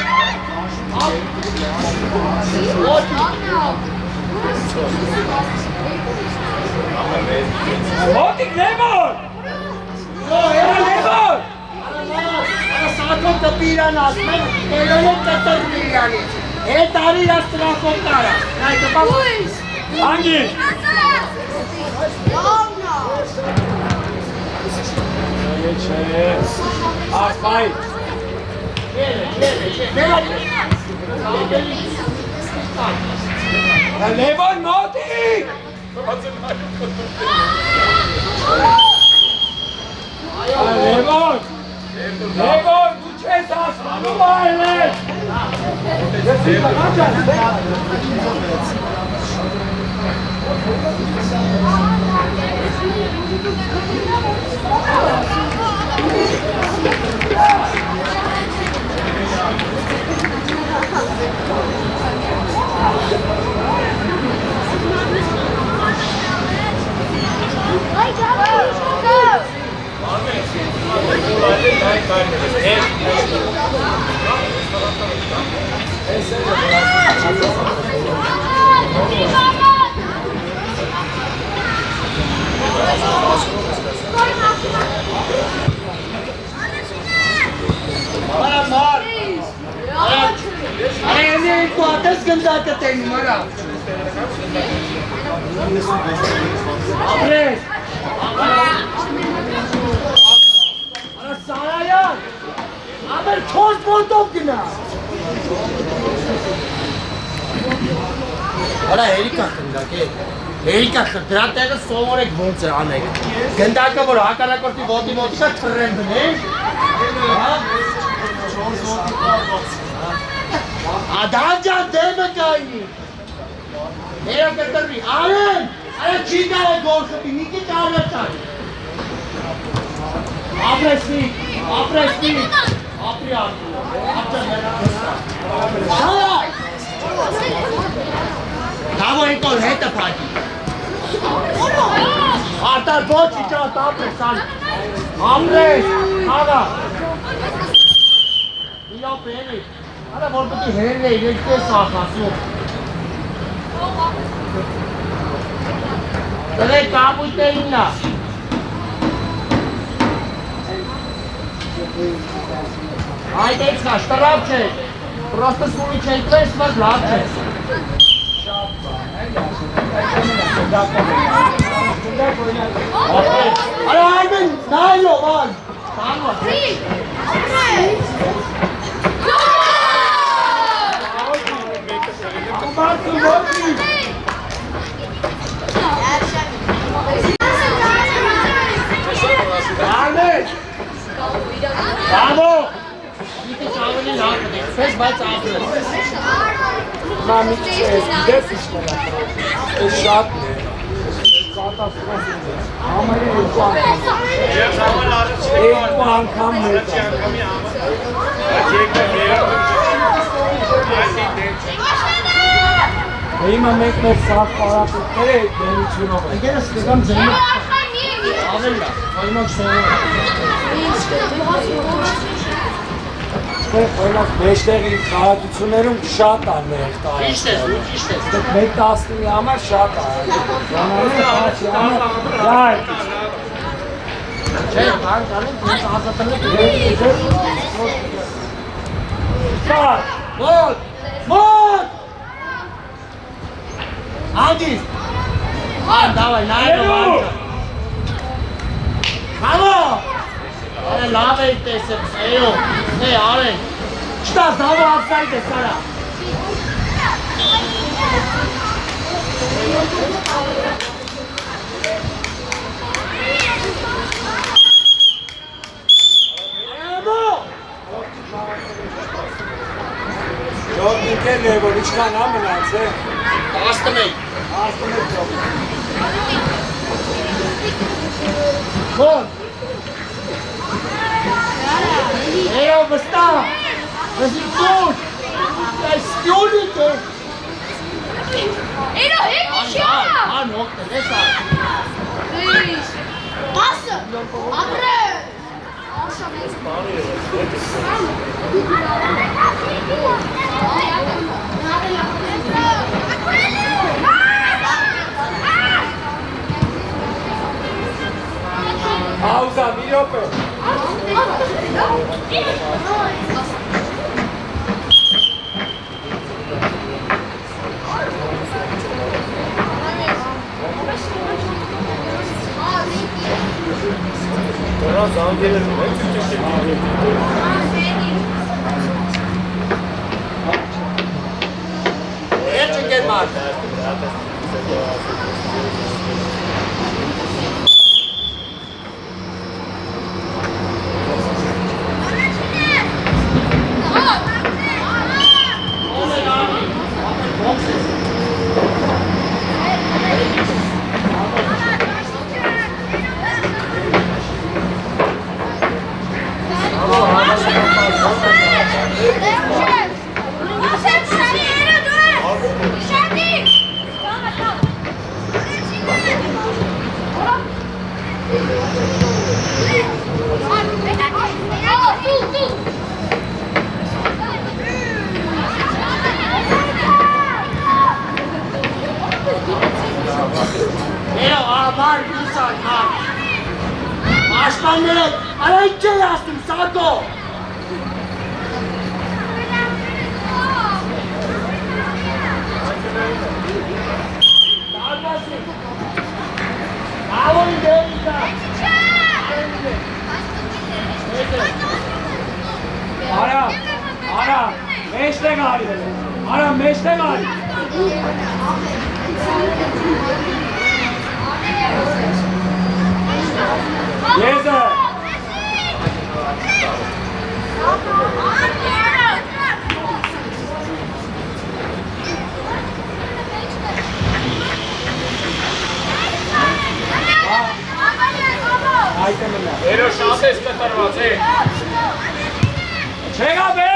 Motik Lemon! Lemon! Sakon të piranat, me rënët të tërmiranit. E tari jas të rakontara. Najtë pa... Hangi? Arkay. Lemon Motik! Lemon! Lemon, bu kez aslanı mahalle! Toate scândate te număra. Apres! Ara Sarayan! Aber çoğuz bozdum yine. Ara Erika kındaki. Erika kındaki soğuk bonse anek. Kındaki bu hakara korti bodi ka trend ne? Adamcan deme kayni. Mera kadar bhi. Aren! Are chita hai gol se bhi niche chaar chai. Apre speed. Apre speed. Apre aap. Apre mera. Shalai. Tavo ek और है तफाजी. आता बहुत चिचा तापरे साल. Apre. Aga. Ilo peni. Ara volpati hele ilekte saakasu. Tare kaapute inna. Ajde iskaš, tarapče. Prosto suliče i sve sva zlače. Ara Armin, najlo van. Stano. Ahmet! Bravo! Bitte schauen wir nach. Fest bald abends. Mami, das ist es schaut nicht. Ama एक puan कम मिलता है। Hey, man macht mir Sack para करे देनी चुनो। Gel sıkıntım Zeynep. Ağabeyler, koymak sonra. Koymak 5 dakika kahretsinlerim şart anlayıp daha. İşte. Tek de aslında ama şart anlayıp. Ya. Şey, ben canım, sen hazırlık. Start. Gol! Hadi! Давай, найдем. Bravo! Aरे लावेते से एयो ने आरे šta znamo offside sada Bravo! Ժողովնիկերն է, որ իչքան ամնաց է։ 11 11 ժողով։ Գոլ Էո վստահ Վստուր Այս ստյունիք է Էրո հետ իչա։ Ան հոգտել ես ա Ասը, ապրե։ Pauza, մի րոպե։ Τώρα զանգել եմ, Երջը կերմար Էո, աբար դուսան, Աշպանները, արա ինչ է ասում, սատո Ալոյ դերիկա Արա, մեջտեղ արի, արա, մեջտեղ արի։ Եզը։ Այդը մնա։ Երո շատ ես կտրված է։ Չեղա բե։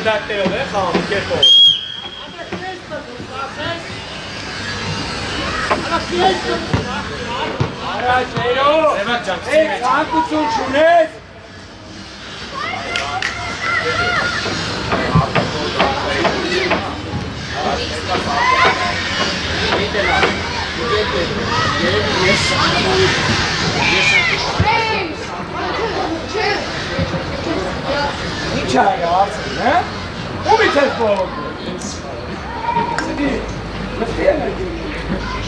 Դատերով է խաղում կերպով։ Արաջերո, էս հանկություն չունես։ Ինչ ա եղածին, հե? Ումից ես բողոք։ Սիդի, մստի են եք։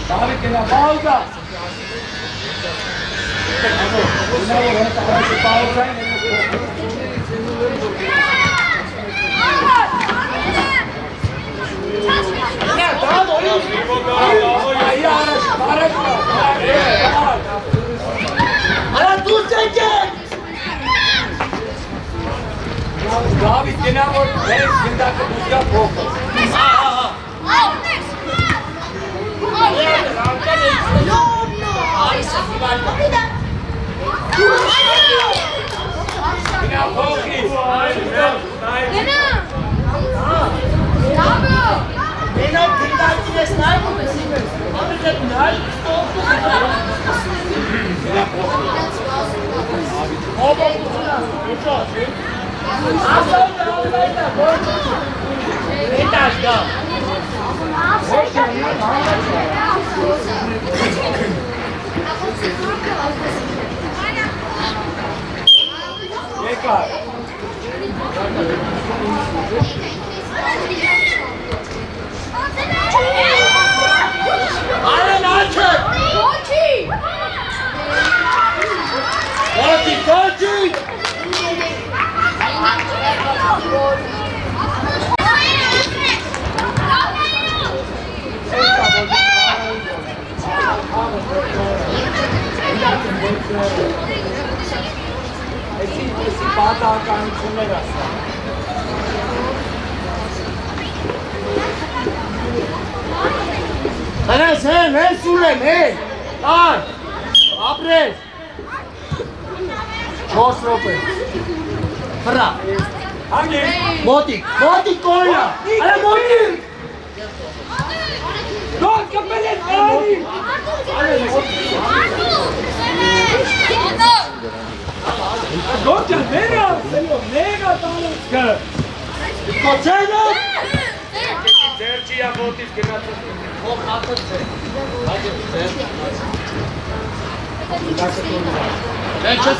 Դավիթ կենա պաուզա։ Գնավոր հետ առաջի պաուզային են Արա դուրս եկեք։ Դավիթ գնավոր հետ գնդակը դուսկա փոխը։ Գնա փոխի։ Մենակ գնդակին ես նայում ես իմ ես։ Ամենքդ նայ, Գնա փոխի։ Եկար։ Արեն աչեք։ Կոչի։ Էսի պատահականություններ ասա։ Հենց սուլեմ, ար, ապրես, 4 ռոպե, հրա, Հանգի։ մոտիկ կորնա, արա մոտիկ, Դոն կպել ես կարանի։ Դոն ջան, մերը ասելով, նեգա տալուսկը։ կոցենը, Ձերջիա ոտից գնացել։ ով հատր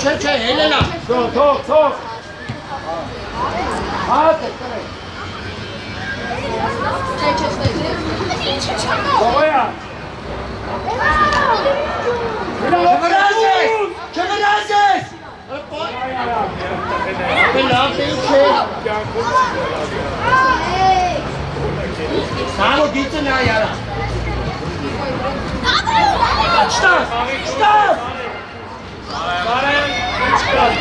չէ, չէ, հելենա, Թող։ Հատը կրեք։ Բողոյա։ չվրազ ես, լավ դիլ չէ, Սամո դիցը նա յարա, չտաս, Բարեն, ինչ կաս։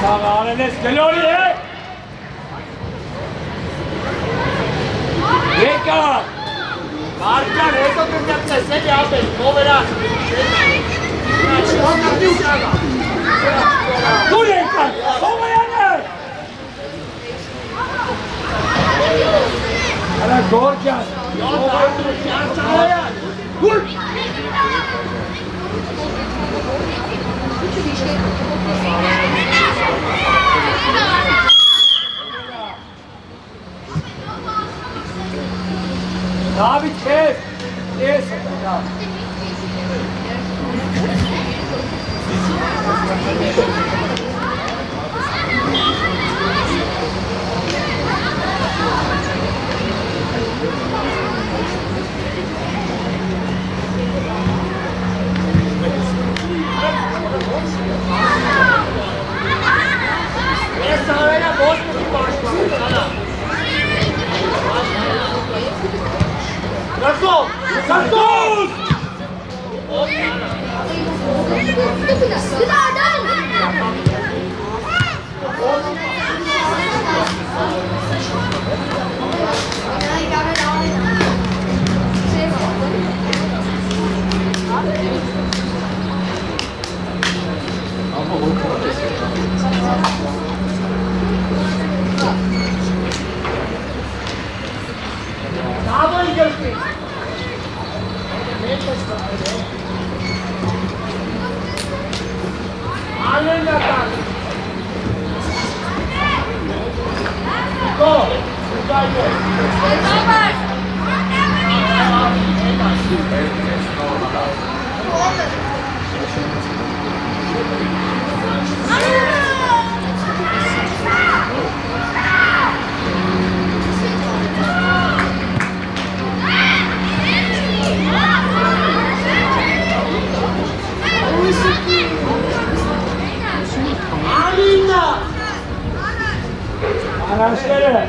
Սաղը անեն ես գլորի է։ Եկա։ Մարկան հետո կրկացես, էլի ապել, կովերան, Դուր եկա, Սովայանը։ Արա գորջան։ Գուր, Դավիթ քեզ, ես դա։ ես սարայնա ոչ մուտի պաշպան, սանա, Գարսով, Սարտոս։ Նավոյ գլկի, Ալեն նատան, Կո, ուկայ ես, Alina! Araçları.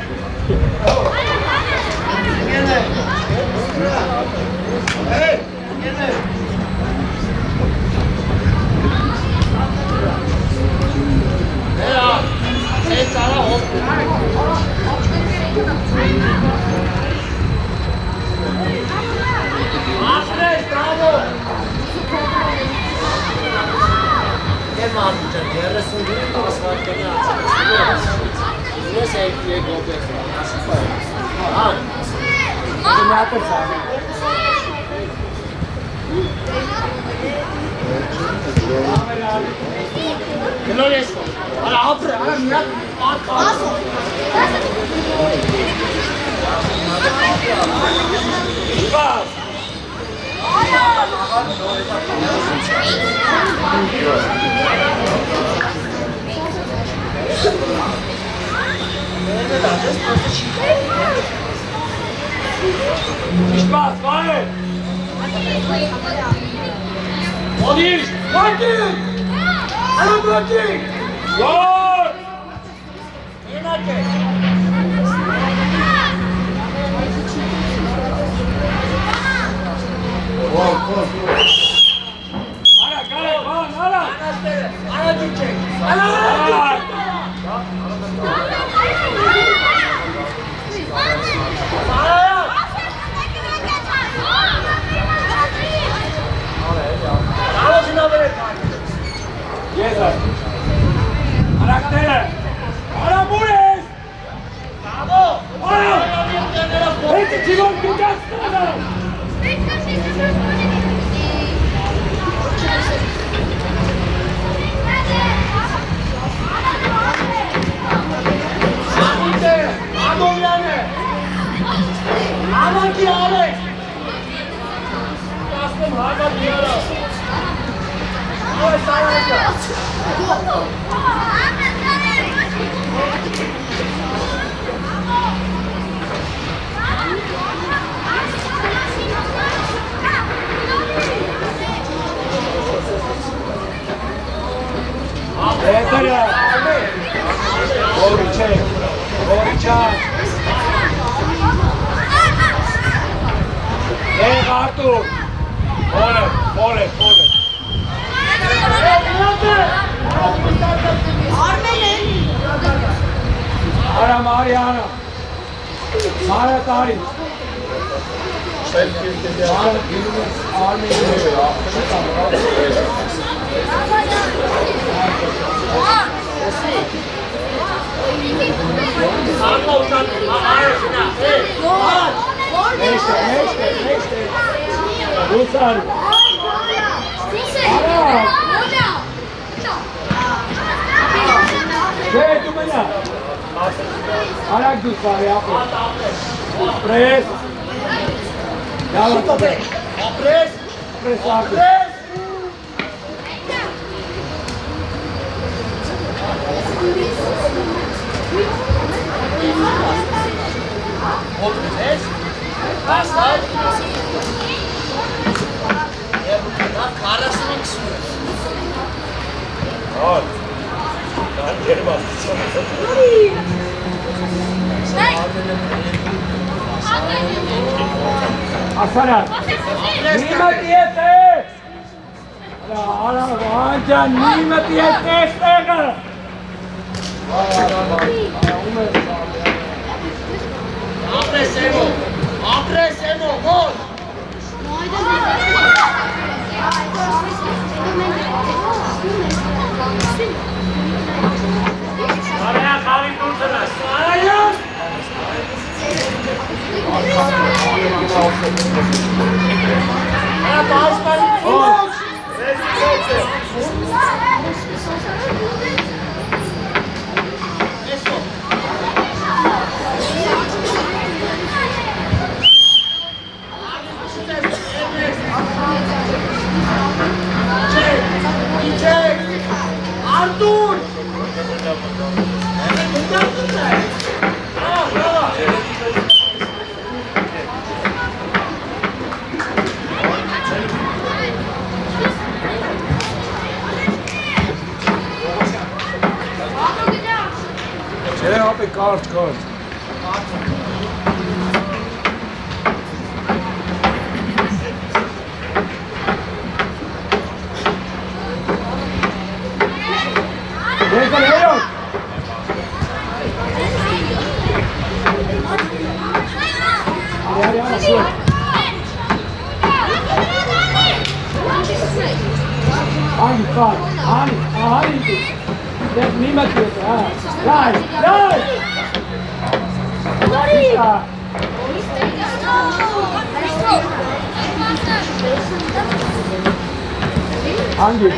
Hey! Gene! Ja, jetzt alle hoch. Afres, bravo! Gel mal amca, yarısını değil mi? Asfaltlarını açalım. Niye sevgiye kopuyorsun? Nasıl koyuyorsun? Ha? Ne yaparsan? Glorious. Ala apre, ala mira. Bas. Spaß, Freunde! Odin! Working! I'm working! Gol! Ara, kare, kon, ara! Ara gidecek. Ara! Araya! Bravo şuna böyle. Yeter! Karaktere! Ara Buris! Bravo! Ara! Peki Timon Kucak'sın adam! Ahmet'e! Adon yani! Aman ki Alex! Bastım hala bir ara. Evet sana Yeter ya! Doğru çek! Doğru çek! Hey Artur! Vole! Ara Mariana! Mara Tari! Sarla uçan. Hayır şuna. Hey! Aman! Neşte! Rusar! Şey dumana! Arak dusar yapı! Pres! Yalın Apres! Pres artık! Apres! Apres! Bastard! Ya bu kadar karasını kısmıyor. Asana! Nimet yete! Ara vanca nimet yete stega! Apres Emo! Gol! Araya kahve durdular. Arayın! Ara bağışmayın! Gol! Eso! Ani, kar, ani. Def nimet yok ha. Gel. Hangi?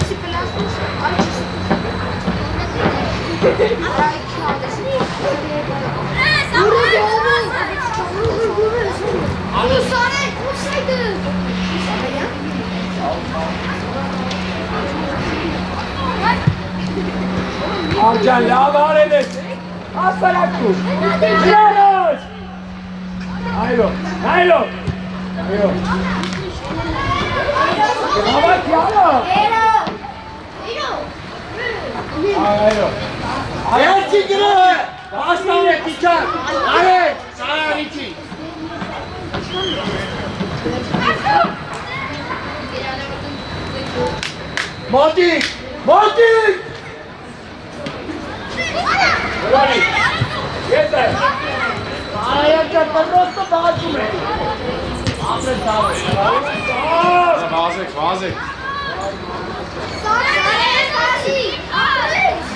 Amcan lavar edin. Hastanak bu. Gidiyoruz. Hayro. Bak ya. Hayro. Ayak çekini! Başlayın dikkat! Hadi! Sağa geçin! Motik! Yeter. Ayak çekmen dostu daha cümle! Aferin sağ ol! Vazek.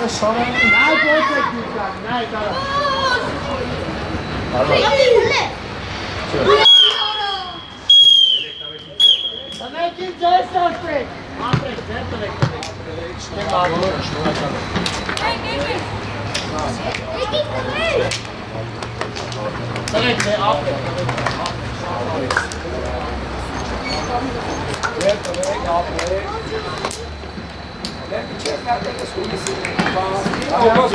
Nay koy çekiyorsun, nay taraf. Sana kim cahil saçmayın? Aferin, sen tabii. İşte var. Tabii ki, aferin. Vamos,